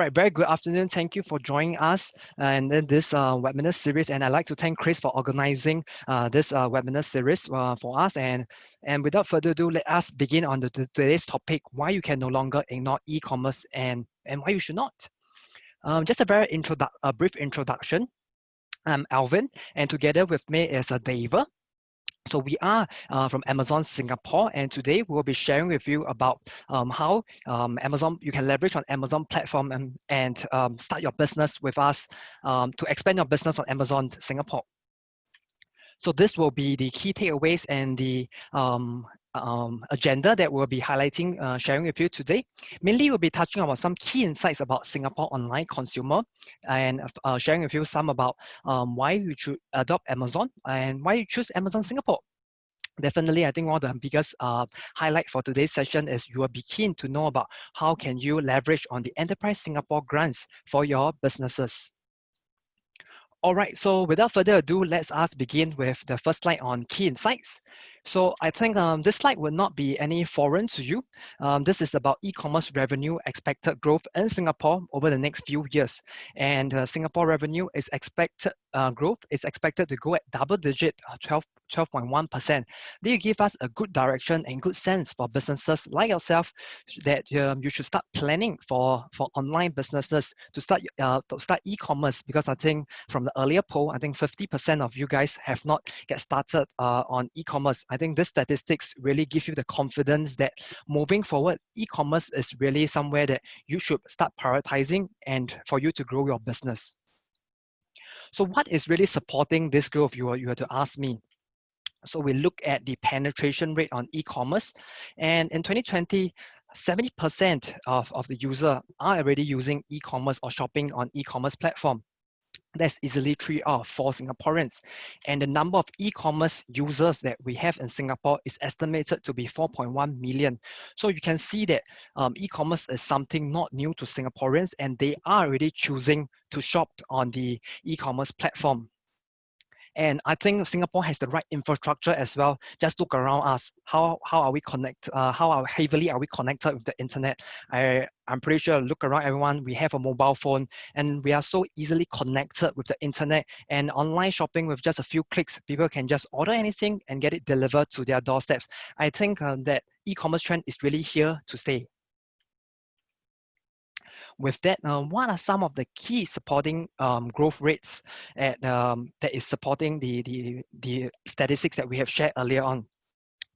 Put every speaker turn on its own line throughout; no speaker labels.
right, very good afternoon. Thank you for joining us in this webinar series. And I'd like to thank Chris for organizing this webinar series for us. And without further ado, let us begin on today's topic, why you can no longer ignore e-commerce and why you should not. Just a very brief introduction. I'm Alvin, and together with me is Dava. So we are from Amazon Singapore, and today we'll be sharing with you about how Amazon you can leverage on Amazon platform and start your business with us to expand your business on Amazon Singapore. So this will be the key takeaways and the agenda that we'll be highlighting, sharing with you today. Mainly, we'll be touching about some key insights about Singapore online consumer and sharing with you some about why you should adopt Amazon and why you choose Amazon Singapore. Definitely, I think one of the biggest highlight for today's session is you will be keen to know about how can you leverage on the Enterprise Singapore grants for your businesses. All right, so without further ado, let's us begin with the first slide on key insights. So I think this slide will not be any foreign to you. This is about e-commerce revenue expected growth in Singapore over the next few years. And Singapore revenue is expected growth is expected to go at double-digit 12.1%. They give us a good direction and good sense for businesses like yourself that you should start planning for online businesses to start e-commerce, because I think from the earlier poll, I think 50% of you guys have not get started on e-commerce. I think this statistics really give you the confidence that moving forward, e-commerce is really somewhere that you should start prioritizing and for you to grow your business. So what is really supporting this growth, you were to ask me? So we look at the penetration rate on e-commerce, and in 2020, 70% of the user are already using e-commerce or shopping on e-commerce platform. That's easily 3 out of 4 Singaporeans. And the number of e-commerce users that we have in Singapore is estimated to be 4.1 million. So you can see that e-commerce is something not new to Singaporeans, and they are already choosing to shop on the e-commerce platform. And I think Singapore has the right infrastructure as well. Just look around us. How are we connected? How heavily are we connected with the internet? I'm pretty sure, look around everyone, we have a mobile phone and we are so easily connected with the internet, and online shopping with just a few clicks, people can just order anything and get it delivered to their doorsteps. I think that e-commerce trend is really here to stay. With that, what are some of the key supporting growth rates that is supporting the statistics that we have shared earlier on?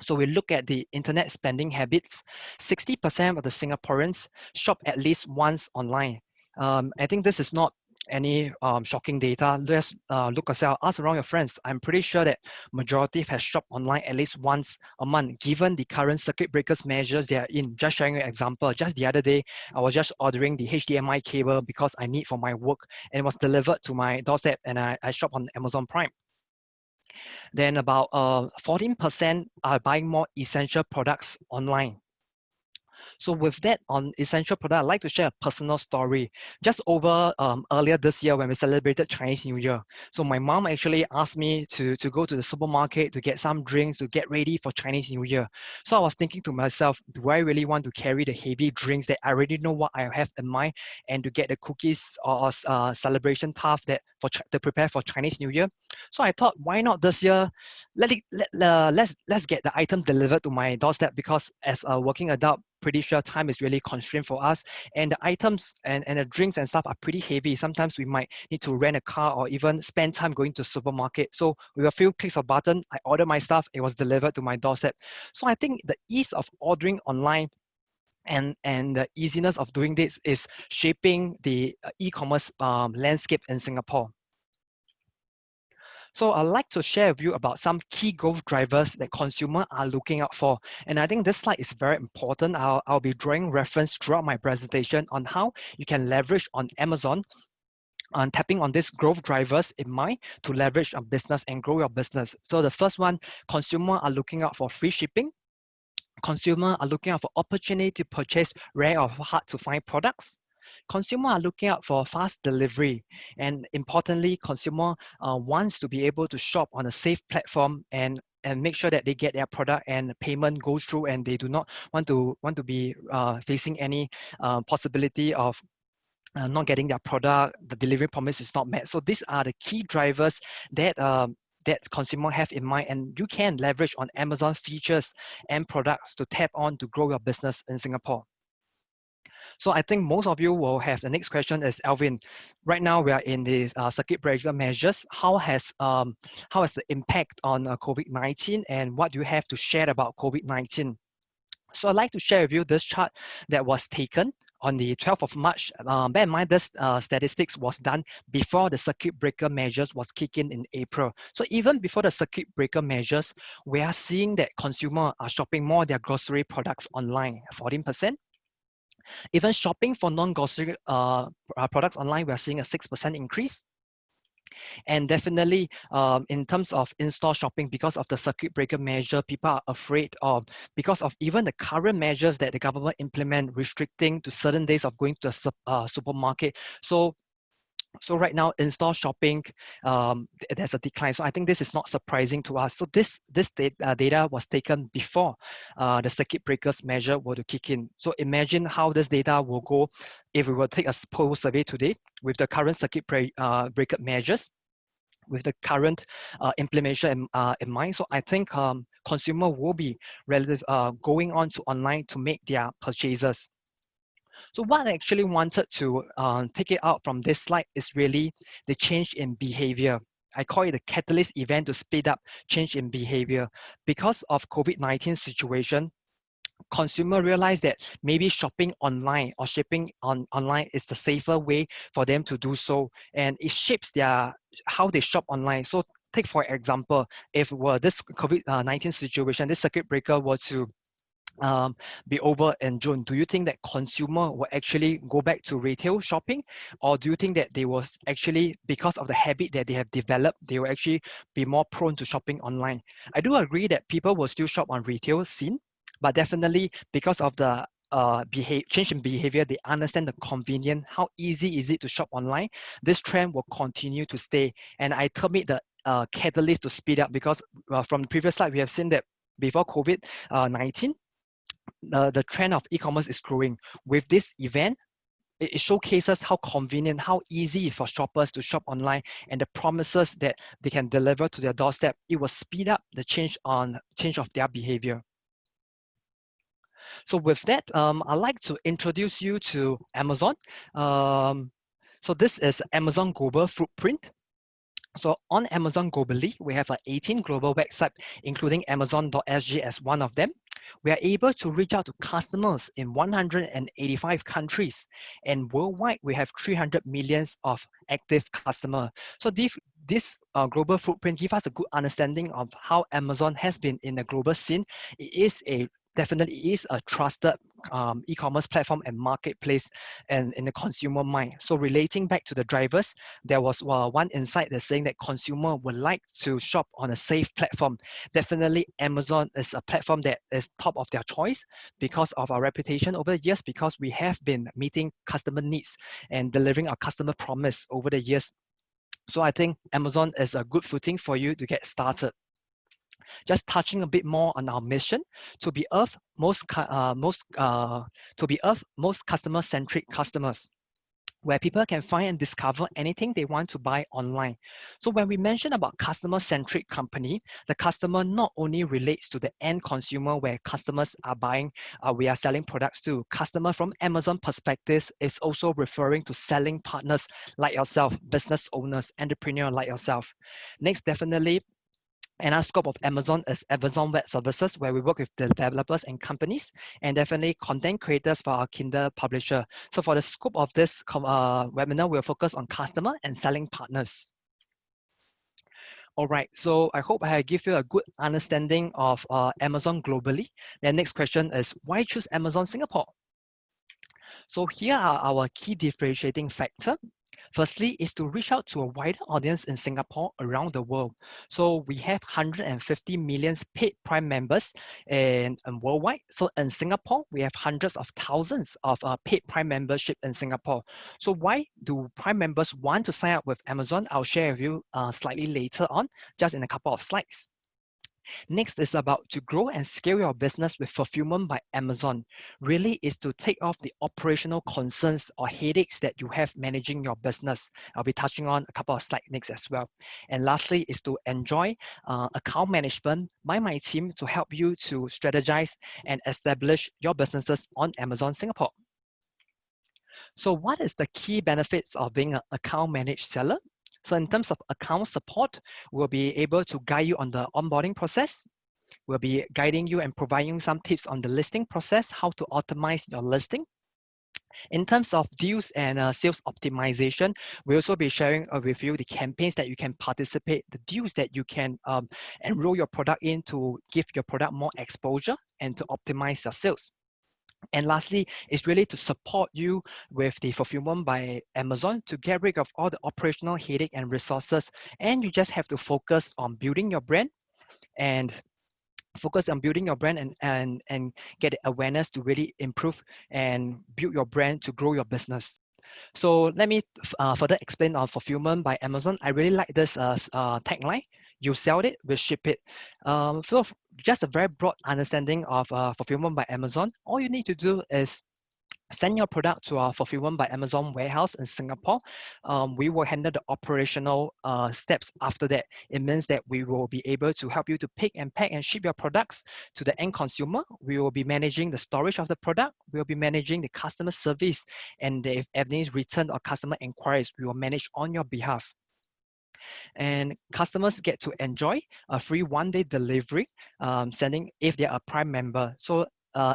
So we look at the internet spending habits. 60% of the Singaporeans shop at least once online. I think this is not any shocking data. Just look yourself, ask around your friends. I'm pretty sure that majority have shopped online at least once a month, given the current circuit breakers measures they are in. Just sharing an example, just the other day, I was just ordering the HDMI cable because I need for my work, and it was delivered to my doorstep, and I shop on Amazon Prime. Then about 14% are buying more essential products online. So with that on essential product, I'd like to share a personal story. Just over earlier this year when we celebrated Chinese New Year. So my mom actually asked me to go to the supermarket to get some drinks to get ready for Chinese New Year. So I was thinking to myself, do I really want to carry the heavy drinks that I already know what I have in mind, and to get the cookies or celebration task that to prepare for Chinese New Year? So I thought, why not this year? Let's get the item delivered to my doorstep, because as a working adult, pretty sure time is really constrained for us, and the items and the drinks and stuff are pretty heavy. Sometimes we might need to rent a car or even spend time going to supermarket. So with a few clicks of button, I ordered my stuff, it was delivered to my doorstep. So I think the ease of ordering online and the easiness of doing this is shaping the e-commerce landscape in Singapore. So I'd like to share with you about some key growth drivers that consumers are looking out for. And I think this slide is very important. I'll be drawing reference throughout my presentation on how you can leverage on Amazon on tapping on these growth drivers in mind to leverage on business and grow your business. So the first one, consumers are looking out for free shipping. Consumers are looking out for opportunity to purchase rare or hard to find products. Consumers are looking out for fast delivery, and importantly, consumer wants to be able to shop on a safe platform and make sure that they get their product and payment goes through, and they do not want to be facing any possibility of not getting their product, the delivery promise is not met. So these are the key drivers that that consumer have in mind, and you can leverage on Amazon features and products to tap on to grow your business in Singapore. So I think most of you will have the next question is, Alvin, right now we are in the circuit breaker measures. How has the impact on COVID-19, and what do you have to share about COVID-19? So I'd like to share with you this chart that was taken on the 12th of March. Bear in mind, this statistics was done before the circuit breaker measures was kicking in April. So even before the circuit breaker measures, we are seeing that consumers are shopping more of their grocery products online, 14%. Even shopping for non-grocery products online, we are seeing a 6% increase. And definitely in terms of in-store shopping, because of the circuit breaker measure, people are afraid of, because of even the current measures that the government implement, restricting to certain days of going to the supermarket. So right now, in-store shopping, there's a decline. So I think this is not surprising to us. So this data was taken before the circuit breakers measure were to kick in. So imagine how this data will go if we were to take a poll survey today with the current circuit breaker measures, with the current implementation in mind. So I think consumer will be going on to online to make their purchases. So what I actually wanted to take it out from this slide is really the change in behavior. I call it a catalyst event to speed up change in behavior. Because of COVID-19 situation, consumer realize that maybe shopping online or shipping online is the safer way for them to do so, and it shapes how they shop online. So take for example, if were this COVID-19 situation, this circuit breaker were to be over in June, do you think that consumer will actually go back to retail shopping, or do you think that they will actually, because of the habit that they have developed, they will actually be more prone to shopping online? I do agree that people will still shop on retail scene, but definitely because of the change in behavior, they understand the convenience, how easy is it to shop online. This trend will continue to stay, and I term it the catalyst to speed up, because from the previous slide we have seen that before COVID-19, the trend of e-commerce is growing. With this event, it showcases how convenient, how easy for shoppers to shop online, and the promises that they can deliver to their doorstep. It will speed up the change of their behavior. So with that, I'd like to introduce you to Amazon. So this is Amazon Global Footprint. So on Amazon globally, we have 18 global websites, including Amazon.sg as one of them. We are able to reach out to customers in 185 countries, and worldwide, we have 300 million of active customers. So this global footprint gives us a good understanding of how Amazon has been in the global scene. It is definitely is a trusted e-commerce platform and marketplace and in the consumer mind. So relating back to the drivers, there was one insight that's saying that consumer would like to shop on a safe platform. Definitely Amazon is a platform that is top of their choice because of our reputation over the years, because we have been meeting customer needs and delivering our customer promise over the years. So I think Amazon is a good footing for you to get started. Just touching a bit more on our mission to be most customer-centric customers, where people can find and discover anything they want to buy online. So when we mention about customer-centric company, the customer not only relates to the end consumer where customers are buying, we are selling products to. Customer from Amazon perspective is also referring to selling partners like yourself, business owners, entrepreneur like yourself. Next, definitely, another scope of Amazon is Amazon Web Services, where we work with developers and companies, and definitely content creators for our Kindle publisher. So for the scope of this webinar, we'll focus on customer and selling partners. All right, so I hope I give you a good understanding of Amazon globally. The next question is, why choose Amazon Singapore? So here are our key differentiating factors. Firstly, is to reach out to a wider audience in Singapore around the world. So we have 150 million paid Prime members and worldwide. So in Singapore, we have hundreds of thousands of paid Prime membership in Singapore. So why do Prime members want to sign up with Amazon? I'll share with you slightly later on, just in a couple of slides. Next is about to grow and scale your business with fulfillment by Amazon. Really is to take off the operational concerns or headaches that you have managing your business. I'll be touching on a couple of slides next as well. And lastly is to enjoy account management by my team to help you to strategize and establish your businesses on Amazon Singapore. So what is the key benefits of being an account managed seller? So in terms of account support, we'll be able to guide you on the onboarding process. We'll be guiding you and providing some tips on the listing process, how to optimize your listing. In terms of deals and sales optimization, we'll also be sharing with you the campaigns that you can participate, the deals that you can enroll your product in to give your product more exposure and to optimize your sales. And lastly, is really to support you with the fulfillment by Amazon to get rid of all the operational headache and resources. And you just have to focus on building your brand and get the awareness to really improve and build your brand to grow your business. So let me further explain on fulfillment by Amazon. I really like this tagline. You sell it, we ship it. So just a very broad understanding of fulfillment by Amazon. All you need to do is send your product to our fulfillment by Amazon warehouse in Singapore. We will handle the operational steps after that. It means that we will be able to help you to pick and pack and ship your products to the end consumer. We will be managing the storage of the product. We'll be managing the customer service. And if any return or customer inquiries, we will manage on your behalf. And customers get to enjoy a free one-day delivery, sending if they are a Prime member. So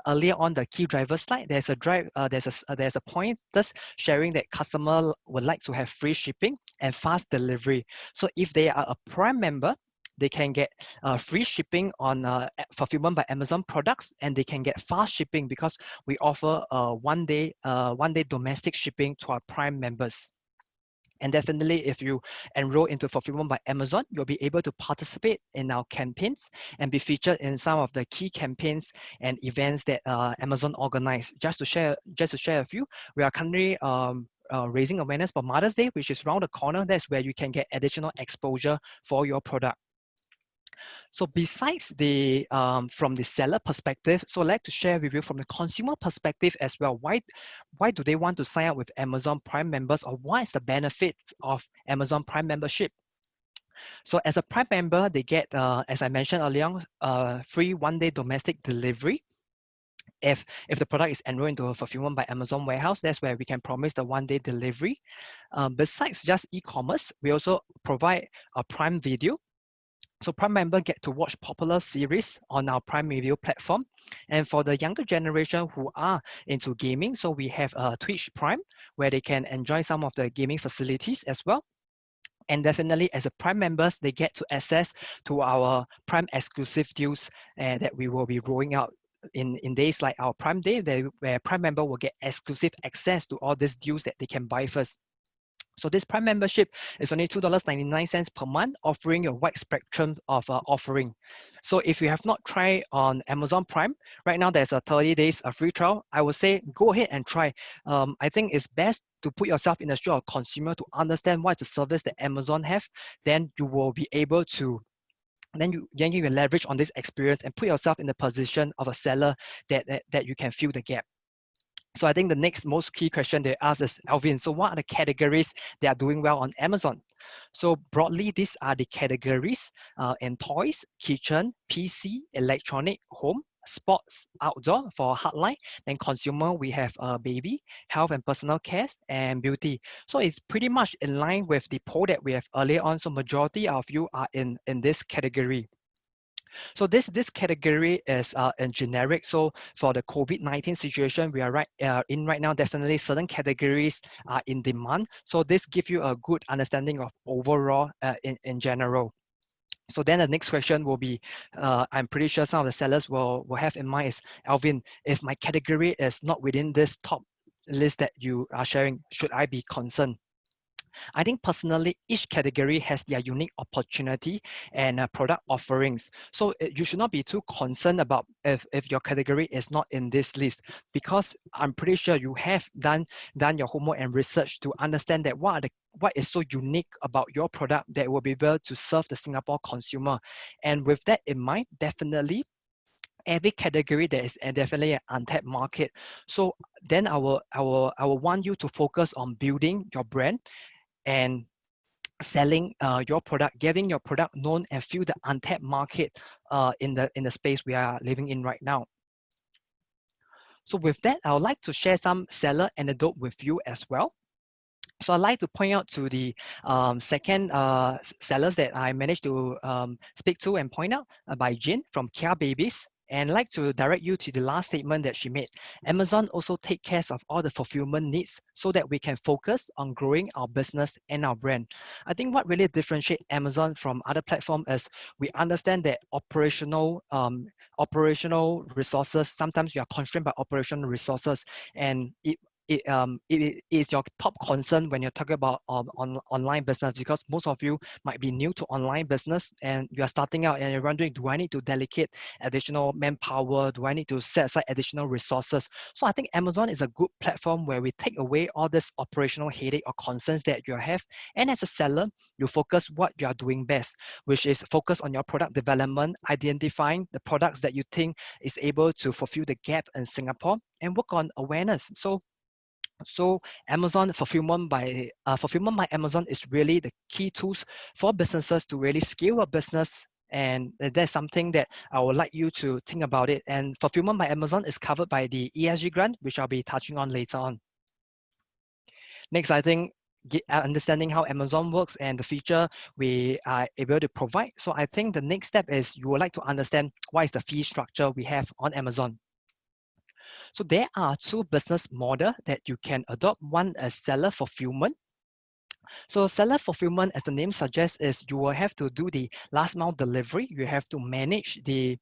earlier on the key driver slide, there's a point just sharing that customer would like to have free shipping and fast delivery. So if they are a Prime member, they can get free shipping on fulfillment by Amazon products, and they can get fast shipping because we offer one-day domestic shipping to our Prime members. And definitely, if you enroll into Fulfillment by Amazon, you'll be able to participate in our campaigns and be featured in some of the key campaigns and events that Amazon organize. Just to share a few, we are currently raising awareness for Mother's Day, which is around the corner. That's where you can get additional exposure for your product. So besides the from the seller perspective, so I'd like to share with you from the consumer perspective as well. Why do they want to sign up with Amazon Prime members, or what is the benefits of Amazon Prime membership? So as a Prime member, they get, as I mentioned earlier, free one-day domestic delivery. If the product is enrolled into a fulfillment by Amazon warehouse, that's where we can promise the one-day delivery. Besides just e-commerce, we also provide a Prime Video. So Prime member get to watch popular series on our Prime Video platform. And for the younger generation who are into gaming, so we have Twitch Prime, where they can enjoy some of the gaming facilities as well. And definitely as a Prime members, they get to access to our Prime exclusive deals that we will be rolling out in days like our Prime Day, where Prime member will get exclusive access to all these deals that they can buy first. So this Prime membership is only $2.99 per month, offering a wide spectrum of offering. So if you have not tried on Amazon Prime, right now there's a 30 days free trial. I would say go ahead and try. I think it's best to put yourself in the shoe of consumer to understand what is the service that Amazon have. Then you will be able to then you can leverage on this experience and put yourself in the position of a seller that you can fill the gap. So I think the next most key question they ask is, Alvin, so what are the categories that are doing well on Amazon? So broadly, these are the categories in toys, kitchen, PC, electronic, home, sports, outdoor for hardline. Then consumer, we have baby, health and personal care, and beauty. So it's pretty much in line with the poll that we have earlier on. So majority of you are in this category. So this category is in generic. So for the COVID-19 situation we are in right now, definitely certain categories are in demand. So this gives you a good understanding of overall in general. So then the next question will be, I'm pretty sure some of the sellers will have in mind is, Alvin, if my category is not within this top list that you are sharing, should I be concerned? I think personally, each category has their unique opportunity and product offerings. So you should not be too concerned about if your category is not in this list, because I'm pretty sure you have done your homework and research to understand that what is so unique about your product that will be able to serve the Singapore consumer. And with that in mind, definitely every category there is definitely an untapped market. So then I will want you to focus on building your brand and selling your product, getting your product known and fill the untapped market in the space we are living in right now. So with that, I would like to share some seller anecdote with you as well. So I'd like to point out to the second sellers that I managed to speak to and point out by Jin from Kia Babies. And I'd like to direct you to the last statement that she made. Amazon also take care of all the fulfillment needs so that we can focus on growing our business and our brand. I think what really differentiates Amazon from other platforms is we understand that operational resources, sometimes you are constrained by operational resources, and it is your top concern when you're talking about online business, because most of you might be new to online business and you are starting out and you're wondering, do I need to delegate additional manpower? Do I need to set aside additional resources? So I think Amazon is a good platform where we take away all this operational headache or concerns that you have. And as a seller, you focus what you are doing best, which is focus on your product development, identifying the products that you think is able to fulfill the gap in Singapore, and work on awareness. So Amazon fulfillment by Amazon is really the key tools for businesses to really scale a business. And that's something that I would like you to think about it. And fulfillment by Amazon is covered by the ESG grant, which I'll be touching on later on. Next, I think understanding how Amazon works and the feature we are able to provide. So I think the next step is you would like to understand what is the fee structure we have on Amazon. So there are two business models that you can adopt. One is seller fulfillment. So seller fulfillment, as the name suggests, is you will have to do the last mile delivery. You have to manage the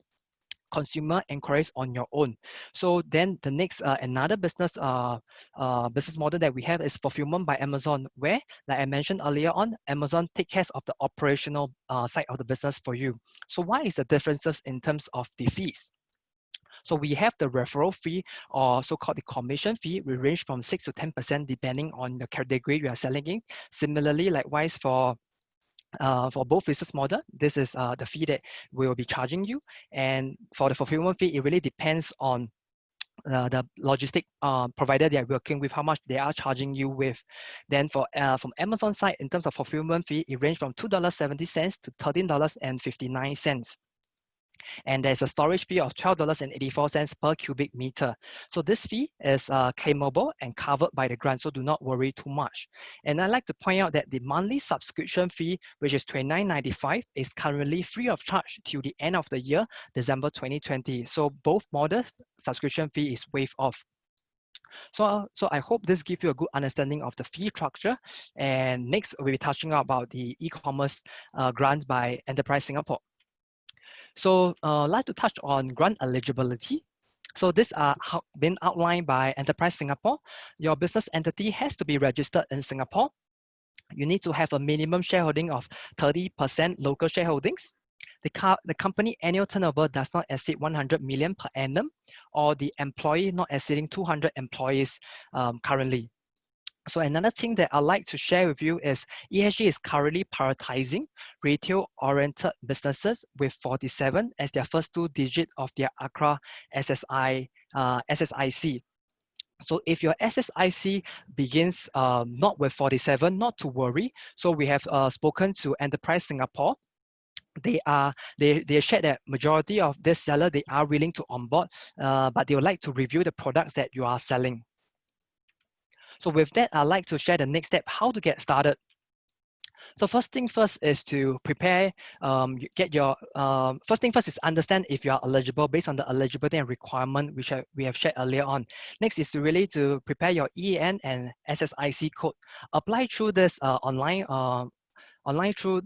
consumer inquiries on your own. So then the next another business model that we have is fulfillment by Amazon, where, like I mentioned earlier on, Amazon takes care of the operational side of the business for you. So what is the differences in terms of the fees? So we have the referral fee, or so-called the commission fee. We range from 6 to 10% depending on the category you are selling in. Similarly, likewise for both business model, this is the fee that we will be charging you. And for the fulfillment fee, it really depends on the logistic provider they are working with, how much they are charging you with. Then for from Amazon side, in terms of fulfillment fee, it ranges from $2.70 to $13.59. And there's a storage fee of $12.84 per cubic meter. So this fee is claimable and covered by the grant, so do not worry too much. And I'd like to point out that the monthly subscription fee, which is $29.95, is currently free of charge till the end of the year, December 2020. So both models, subscription fee is waived off. So I hope this gives you a good understanding of the fee structure. And next, we'll be touching about the e-commerce grant by Enterprise Singapore. So I'd like to touch on grant eligibility. So these are been outlined by Enterprise Singapore. Your business entity has to be registered in Singapore. You need to have a minimum shareholding of 30% local shareholdings. The company annual turnover does not exceed 100 million per annum, or the employee not exceeding 200 employees currently. So another thing that I'd like to share with you is ESG is currently prioritizing retail-oriented businesses with 47 as their first two digits of their ACRA SSIC. So if your SSIC begins not with 47, not to worry. So we have spoken to Enterprise Singapore. They shared that majority of this seller, they are willing to onboard, but they would like to review the products that you are selling. So with that, I'd like to share the next step, how to get started. So first thing first is to prepare, first thing first is understand if you are eligible based on the eligibility and requirement which we have shared earlier on. Next is to really to prepare your EAN and SSIC code. Apply through this apply through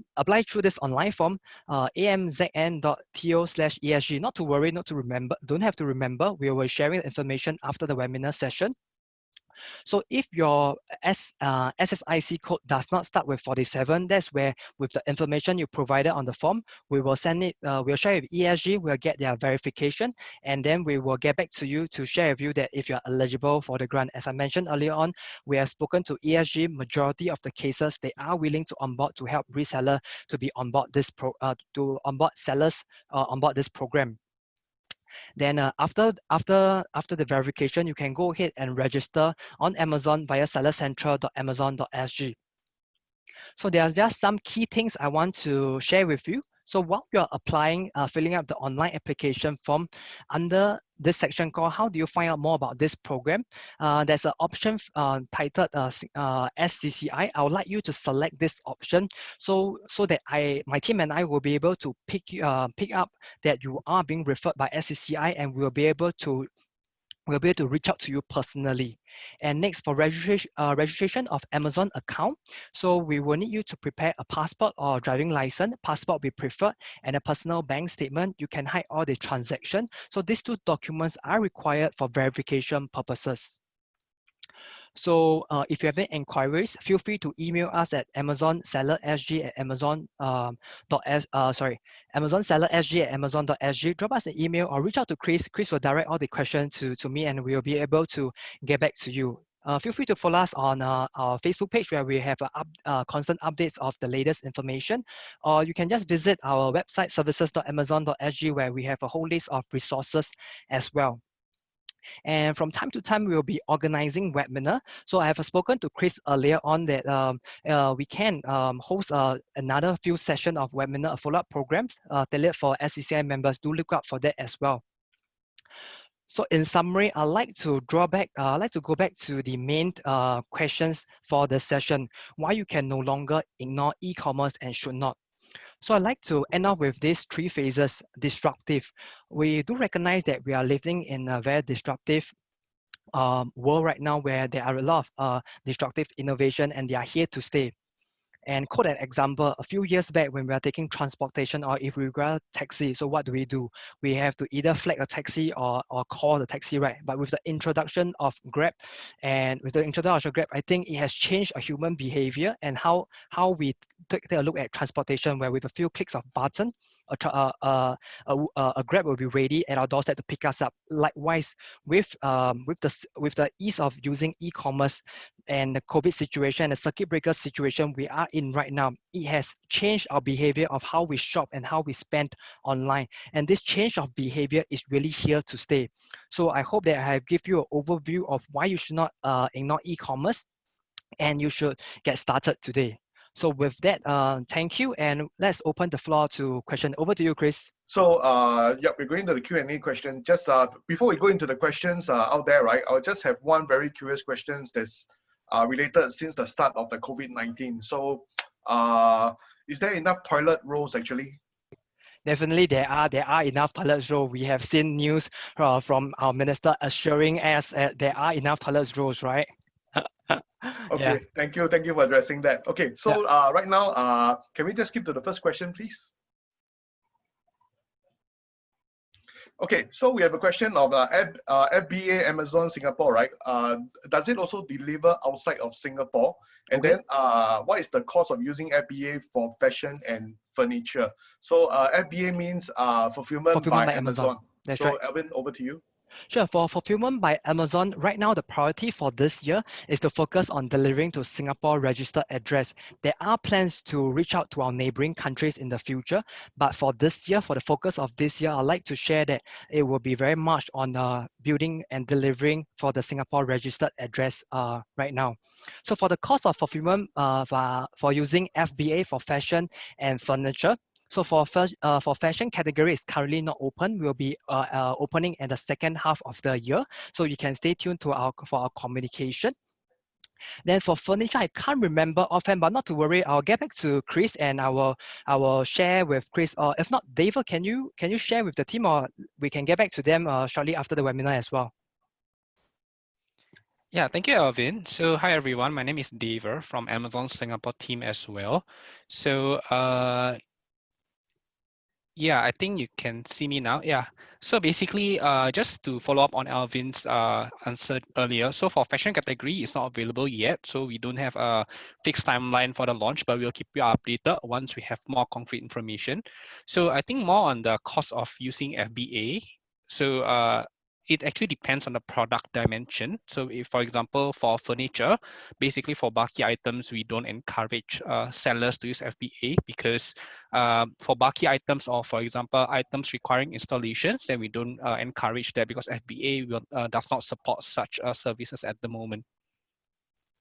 this online form, amzn.to/ESG. Not to worry, not to remember, don't have to remember. We will be sharing information after the webinar session. So if your SSIC code does not start with 47, that's where with the information you provided on the form, we will send it, we'll share with ESG, we'll get their verification, and then we will get back to you to share with you that if you're eligible for the grant. As I mentioned earlier on, we have spoken to ESG, majority of the cases, they are willing to onboard to help reseller to be onboard this to onboard sellers onboard this program. Then after the verification, you can go ahead and register on Amazon via sellercentral.amazon.sg. So there are just some key things I want to share with you. So while you're applying, filling up the online application form, under this section called "How do you find out more about this program?" There's an option titled SCCI. I would like you to select this option so that my team and I will be able to pick up that you are being referred by SCCI, and we'll be able to reach out to you personally. And next, for registration of Amazon account, so we will need you to prepare a passport or driving license. Passport be preferred, and a personal bank statement. You can hide all the transactions. So these two documents are required for verification purposes. So if you have any inquiries, feel free to email us at amazonsellersg@amazon.sg. Drop us an email or reach out to Chris. Chris will direct all the questions to me, and we'll be able to get back to you. Feel free to follow us on our Facebook page, where we have constant updates of the latest information. Or you can just visit our website, services.amazon.sg, where we have a whole list of resources as well. And from time to time, we'll be organizing webinar. So I have spoken to Chris earlier on that we can host another few sessions of webinar follow-up programs tailored for SCCI members. Do look out for that as well. So in summary, I'd like to go back to the main questions for the session: why you can no longer ignore e-commerce and should not. So I'd like to end off with these three phases. Disruptive. We do recognize that we are living in a very disruptive world right now, where there are a lot of disruptive innovation, and they are here to stay. And quote an example, a few years back when we are taking transportation, or if we grab taxi, so what do? We have to either flag a taxi or call the taxi, right? But with the introduction of Grab, I think it has changed a human behavior and how we take a look at transportation, where with a few clicks of button, a Grab will be ready at our doorstep to pick us up. Likewise, with the ease of using e-commerce and the COVID situation, the circuit breaker situation we are in right now, it has changed our behavior of how we shop and how we spend online. And this change of behavior is really here to stay. So I hope that I have given you an overview of why you should not ignore e-commerce, and you should get started today. So with that, thank you, and let's open the floor to question. Over to you, Chris.
So yeah, we're going to the Q&A question. Just before we go into the questions out there, right, I'll just have one very curious question that's related since the start of the COVID-19. So is there enough toilet rolls actually?
Definitely, there are enough toilet rolls. We have seen news from our minister assuring us there are enough toilet rolls, right?
Okay,
yeah.
Thank you for addressing that. Okay, so right now, can we just skip to the first question, please? Okay, so we have a question of FBA Amazon Singapore, right? Does it also deliver outside of Singapore? And then what is the cost of using FBA for fashion and furniture? So FBA means fulfillment by Amazon.
That's
so
right.
Alvin, over to you.
Sure. For fulfillment by Amazon, right now the priority for this year is to focus on delivering to Singapore registered address. There are plans to reach out to our neighboring countries in the future, but for this year, for the focus of this year, I'd like to share that it will be very much on building and delivering for the Singapore registered address right now. So for the cost of fulfillment for using FBA for fashion and furniture, so for fashion category, it's currently not open. We'll be opening in the second half of the year. So you can stay tuned for our communication. Then for furniture, I can't remember offhand, but not to worry. I'll get back to Chris, and I will share with Chris. Or if not, David, can you share with the team, or we can get back to them shortly after the webinar as well.
Yeah, thank you, Alvin. So hi, everyone. My name is David from Amazon Singapore team as well. So Yeah, I think you can see me now. Yeah. So basically, just to follow up on Alvin's answer earlier. So for fashion category, it's not available yet. So we don't have a fixed timeline for the launch, but we'll keep you updated once we have more concrete information. So I think more on the cost of using FBA. So it actually depends on the product dimension. So if, for example, for furniture, basically for bulky items, we don't encourage sellers to use FBA because for bulky items or, for example, items requiring installations, then we don't encourage that because FBA does not support such services at the moment.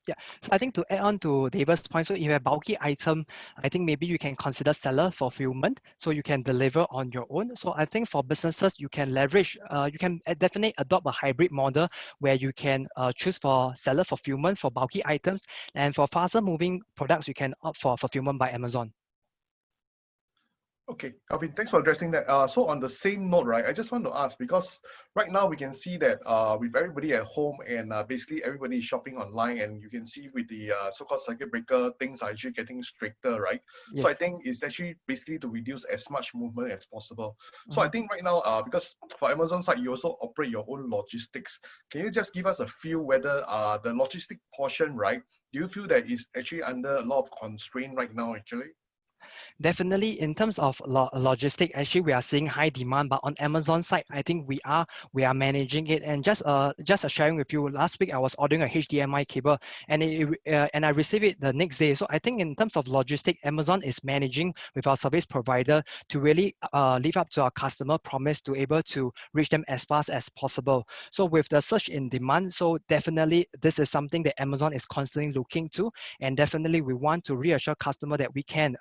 Yeah, so I think to add on to David's point, so if you have bulky item, I think maybe you can consider seller fulfillment, so you can deliver on your own. So I think for businesses, you can leverage, you can definitely adopt a hybrid model where you can choose for seller fulfillment for bulky items, and for faster moving products, you can opt for fulfillment by Amazon.
Okay, Alvin, thanks for addressing that. So on the same note, right, I just want to ask, because right now we can see that with everybody at home and basically everybody is shopping online, and you can see with the so-called circuit breaker, things are actually getting stricter, right?
Yes.
So I think it's actually basically to reduce as much movement as possible. So I think right now, because for Amazon side, you also operate your own logistics. Can you just give us a feel whether the logistic portion, right, do you feel that is actually under a lot of constraint right now, actually?
Definitely, in terms of logistic, actually we are seeing high demand, but on Amazon side, I think we are managing it. And just sharing with you, last week I was ordering a HDMI cable, and and I received it the next day. So I think in terms of logistic, Amazon is managing with our service provider to really live up to our customer promise to able to reach them as fast as possible. So with the surge in demand, so definitely this is something that Amazon is constantly looking to, and definitely we want to reassure customer that we can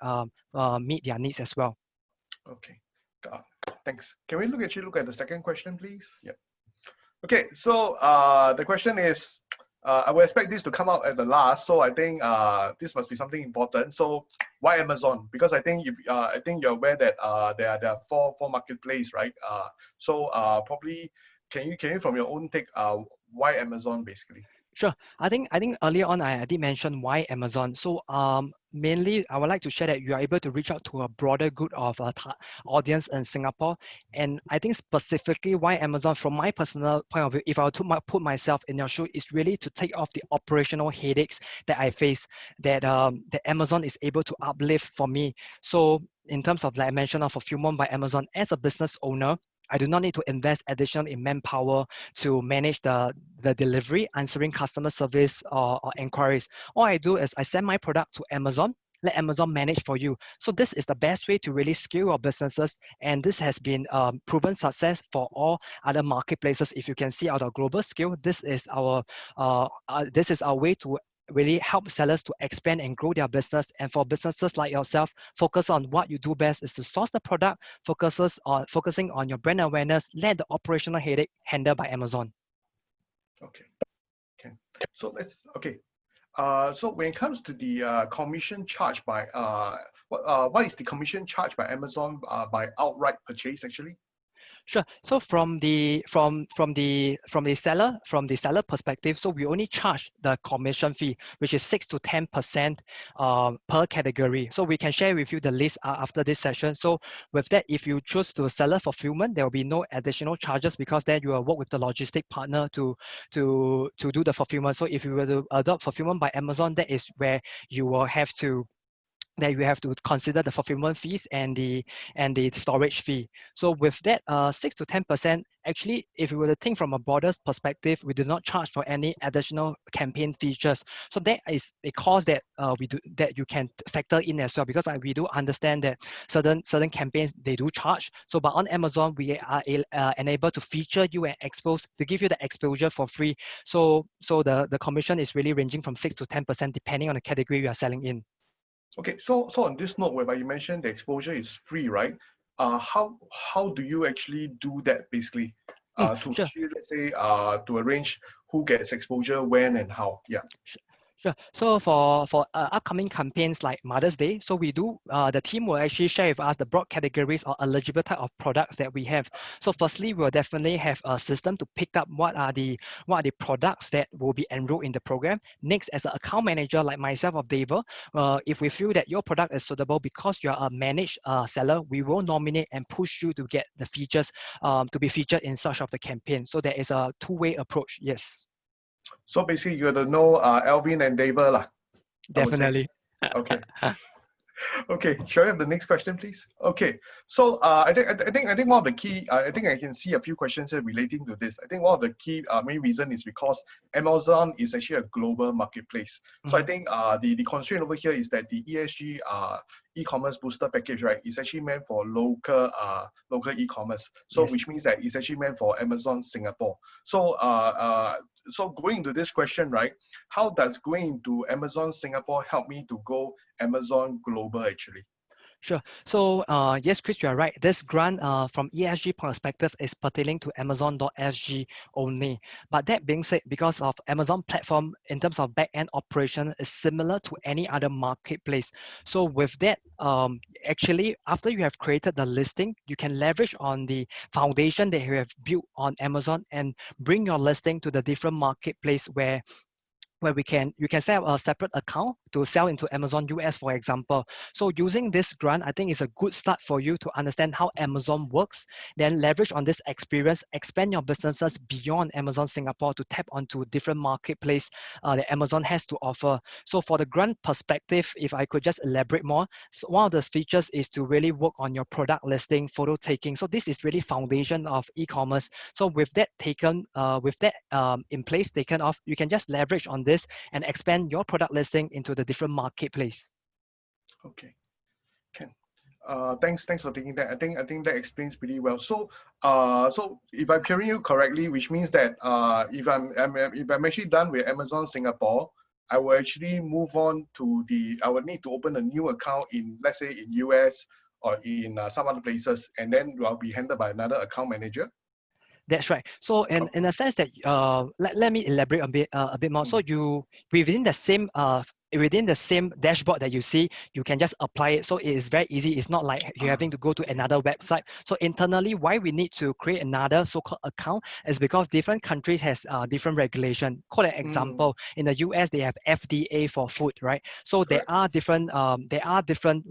meet their needs as well.
Okay, thanks. Can we actually look at the second question, please? Yeah. Okay, so the question is, I would expect this to come out at the last, so I think this must be something important. So why Amazon? Because I think I think you're aware that there are four marketplace, right? So probably can you from your own take why Amazon basically?
Sure. I think earlier on I did mention why Amazon. So mainly I would like to share that you are able to reach out to a broader group of audience in Singapore. And I think specifically why Amazon, from my personal point of view, if I were to put myself in your shoe, is really to take off the operational headaches that I face, that that Amazon is able to uplift for me. So in terms of, like I mentioned, of fulfillment by Amazon, as a business owner, I do not need to invest additional in manpower to manage the delivery, answering customer service or inquiries. All I do is I send my product to Amazon, let Amazon manage for you. So this is the best way to really scale your businesses, and this has been proven success for all other marketplaces. If you can see on a global scale, this is our way to really help sellers to expand and grow their business. And for businesses like yourself, focus on what you do best is to source the product, focusing on your brand awareness, let the operational headache handled by Amazon.
Okay. Okay. So so when it comes to the commission charged by what is the commission charged by Amazon by outright purchase actually?
Sure. So from the seller perspective, so we only charge the commission fee, which is 6 to 10% per category. So we can share with you the list after this session. So with that, if you choose to seller fulfillment, there will be no additional charges, because then you will work with the logistic partner to do the fulfillment. So if you were to adopt fulfillment by Amazon, that is where you will have to consider the fulfillment fees and the storage fee. So with that, 6 to 10%, actually, if you were to think from a broader perspective, we do not charge for any additional campaign features. So that is a cost that that you can factor in as well, because we do understand that certain campaigns, they do charge. So but on Amazon, we are enabled to feature you and give you the exposure for free. So the commission is really ranging from 6 to 10% depending on the category you are selling in.
Okay, so on this note, whereby you mentioned the exposure is free, right? How do you actually do that basically? To
Sure.
actually, let's say to arrange who gets exposure, when, and how? Yeah.
Sure. So for upcoming campaigns like Mother's Day, so we do the team will actually share with us the broad categories or eligible type of products that we have. So firstly, we'll definitely have a system to pick up what are the products that will be enrolled in the program. Next, as an account manager like myself or David, if we feel that your product is suitable because you are a managed seller, we will nominate and push you to get the features to be featured in such of the campaign. So there is a two-way approach. Yes.
So basically, you got to know Alvin and David lah.
Definitely.
Okay. Okay, shall I have the next question, please? Okay, so I think one of the key, I think I can see a few questions here relating to this. I think one of the key main reason is because Amazon is actually a global marketplace. So I think the constraint over here is that the ESG e-commerce booster package, right, is actually meant for local e-commerce. So
Yes.
which means that it's actually meant for Amazon Singapore. So so going to this question, right, how does going to Amazon Singapore help me to go Amazon global actually?
Sure. So yes, Chris, you are right. This grant from ESG perspective is pertaining to Amazon.sg only. But that being said, because of Amazon platform in terms of back-end operation is similar to any other marketplace. So with that, actually, after you have created the listing, you can leverage on the foundation that you have built on Amazon and bring your listing to the different marketplace where you can set up a separate account to sell into Amazon US, for example. So using this grant, I think is a good start for you to understand how Amazon works, then leverage on this experience, expand your businesses beyond Amazon Singapore to tap onto different marketplace that Amazon has to offer. So for the grant perspective, if I could just elaborate more, so one of the features is to really work on your product listing, photo taking. So this is really foundation of e-commerce. So with that in place, taken off, you can just leverage on this and expand your product listing into the different marketplace.
Okay, Ken. Thanks for taking that. I think that explains pretty well. So so if I'm hearing you correctly, which means that if I'm actually done with Amazon Singapore, I will actually move on to I would need to open a new account in, let's say, in US or in some other places, and then I'll be handled by another account manager.
That's right. So in a sense that let me elaborate a bit more. So you within the same dashboard that you see, you can just apply it. So it is very easy. It's not like you're having to go to another website. So internally, why we need to create another so-called account is because different countries has different regulation. For example, in the US, they have FDA for food, right? So there are different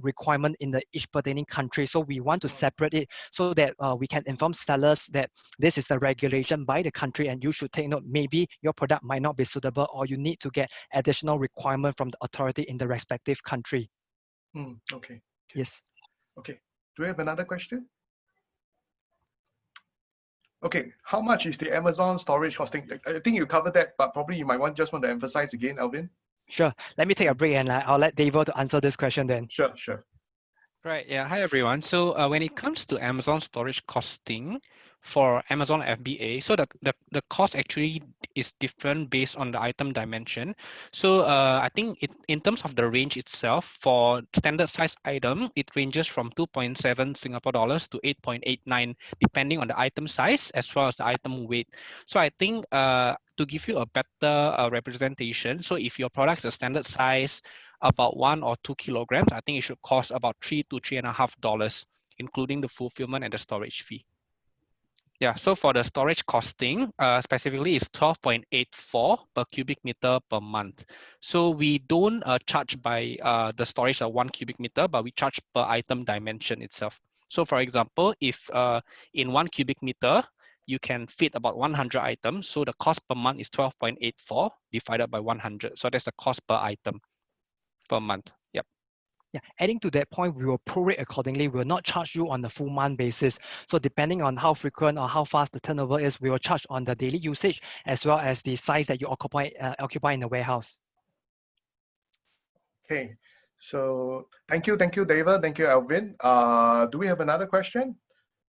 requirements in each pertaining country. So we want to separate it so that we can inform sellers that this is the regulation by the country and you should take note, maybe your product might not be suitable or you need to get additional requirement from the authority in the respective country.
Okay.
Yes.
Okay. Do we have another question? Okay. How much is the Amazon storage costing? I think you covered that, but probably you might just want to emphasize again, Alvin.
Sure. Let me take a break and I'll let David to answer this question then.
Sure.
Right. Yeah. Hi, everyone. So when it comes to Amazon storage costing for Amazon FBA, so the cost actually is different based on the item dimension. So I think in terms of the range itself, for standard size item, it ranges from 2.7 Singapore dollars to 8.89, depending on the item size as well as the item weight. So I think to give you a better representation, so if your product is a standard size, about 1 or 2 kilograms, I think it should cost about $3 to $3.50, including the fulfillment and the storage fee. Yeah, so for the storage costing, specifically is 12.84 per cubic meter per month. So we don't charge by the storage of 1 cubic meter, but we charge per item dimension itself. So for example, if in 1 cubic meter, you can fit about 100 items. So the cost per month is 12.84 divided by 100. So that's the cost per item per month. Yep.
Yeah, adding to that point, we will prorate accordingly. We will not charge you on the full month basis. So depending on how frequent or how fast the turnover is, we will charge on the daily usage as well as the size that you occupy in the warehouse.
Okay, so thank you, David. Thank you, Alvin. Do we have another question?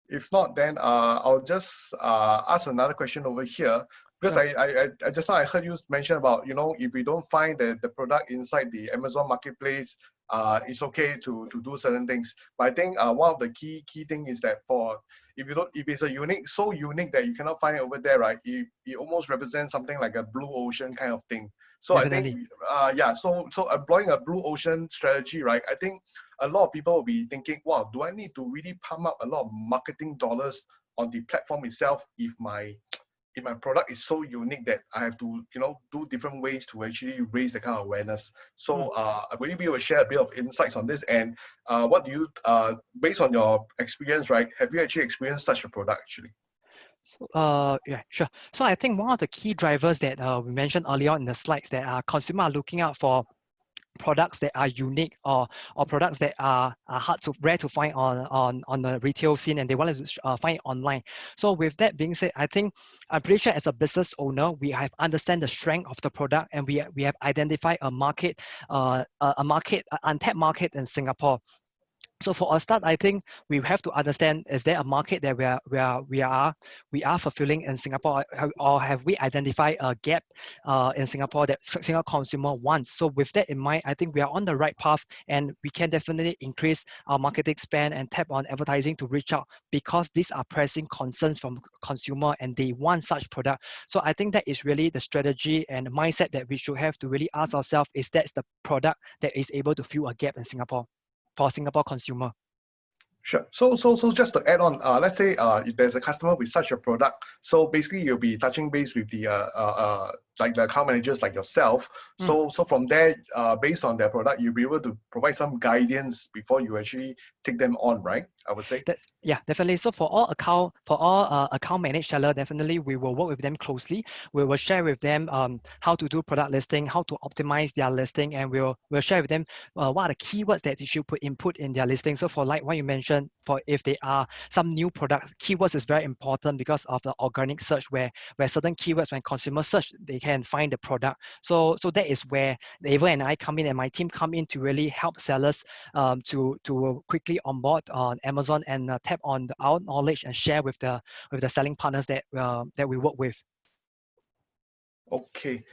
If not, then I'll just ask another question over here. Because I just now I heard you mention about, if we don't find the product inside the Amazon marketplace, it's okay to do certain things. But I think one of the key thing is that if it's a unique, so unique that you cannot find it over there, right? It almost represents something like a blue ocean kind of thing. So
Definitely.
I think, yeah, so employing a blue ocean strategy, right? I think a lot of people will be thinking, wow, do I need to really pump up a lot of marketing dollars on the platform itself if my product is so unique that I have to, do different ways to actually raise the kind of awareness. So will you be able to share a bit of insights on this? And what do you, based on your experience, right, have you actually experienced such a product actually?
So, yeah, sure. So I think one of the key drivers that we mentioned earlier on in the slides that consumers are looking out for products that are unique or products that are rare to find on the retail scene, and they want to find it online. So with that being said, I'm pretty sure as a business owner, we have understand the strength of the product, and we have identified a market, untapped market in Singapore. So for a start, I think we have to understand: is there a market that we are fulfilling in Singapore, or have we identified a gap in Singapore that Singapore consumer wants? So with that in mind, I think we are on the right path, and we can definitely increase our marketing spend and tap on advertising to reach out, because these are pressing concerns from consumer and they want such product. So I think that is really the strategy and the mindset that we should have to really ask ourselves: is that's the product that is able to fill a gap in Singapore for Singapore consumer?
Sure. So just to add on, let's say if there's a customer with such a product, so basically you'll be touching base with the like the account managers like yourself. So from there, based on their product, you'll be able to provide some guidance before you actually take them on, right? I would say.
Yeah, definitely. So for all account managed seller, definitely we will work with them closely. We will share with them how to do product listing, how to optimize their listing, and we'll share with them what are the keywords that they should input in their listing. So for like what you mentioned, for if they are some new products, keywords is very important because of the organic search, where certain keywords, when consumers search, they can find the product. So that is where Ava and I come in, and my team come in to really help sellers to quickly onboard on Amazon and tap on our knowledge and share with the selling partners that we work with.
Okay.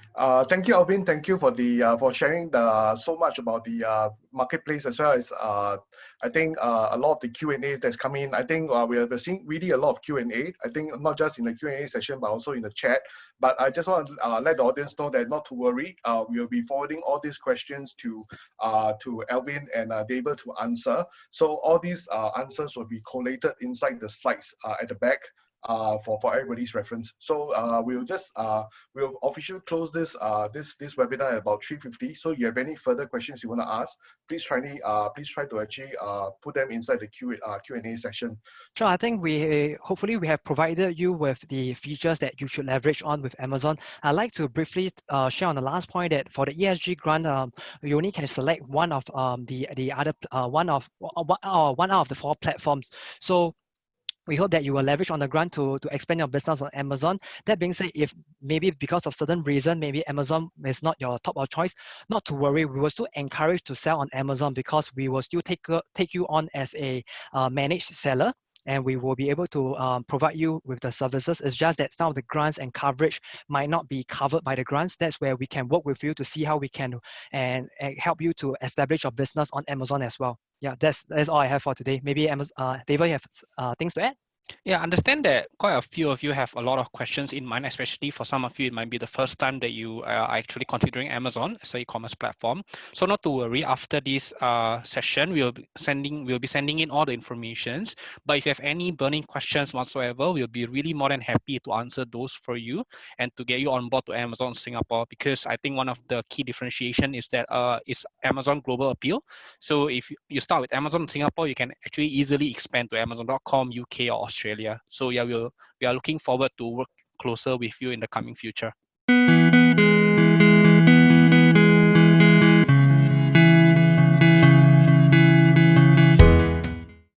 Thank you, Alvin. Thank you for the for sharing so much about the marketplace, as well as I think a lot of the Q&As that's coming in. I think we are seeing really a lot of Q&A. I think not just in the Q&A session, but also in the chat. But I just want to let the audience know that not to worry. We will be forwarding all these questions to Alvin and David to answer. So all these answers will be collated inside the slides at the back. For everybody's reference. So we'll officially close this this webinar at about 3:50. So you have any further questions you want to ask, please try to actually put them inside the Q&A session.
Sure. I think hopefully we have provided you with the features that you should leverage on with Amazon. I'd like to briefly share on the last point that for the ESG grant, you only can select one of the other one out of the 4 platforms. So we hope that you will leverage on the grant to expand your business on Amazon. That being said, if maybe because of certain reason, maybe Amazon is not your top of choice, not to worry. We will still encourage to sell on Amazon, because we will still take you on as a managed seller, and we will be able to provide you with the services. It's just that some of the grants and coverage might not be covered by the grants. That's where we can work with you to see how we can and help you to establish your business on Amazon as well. Yeah, that's all I have for today. Maybe David, you have things to add?
Yeah, understand that quite a few of you have a lot of questions in mind, especially for some of you, it might be the first time that you are actually considering Amazon as an e-commerce platform. So not to worry, after this session, we'll be sending in all the informations. But if you have any burning questions whatsoever, we'll be really more than happy to answer those for you and to get you on board to Amazon Singapore, because I think one of the key differentiation is that is Amazon global appeal. So if you start with Amazon Singapore, you can actually easily expand to Amazon.com, UK, or Australia. So yeah, we are looking forward to work closer with you in the coming future.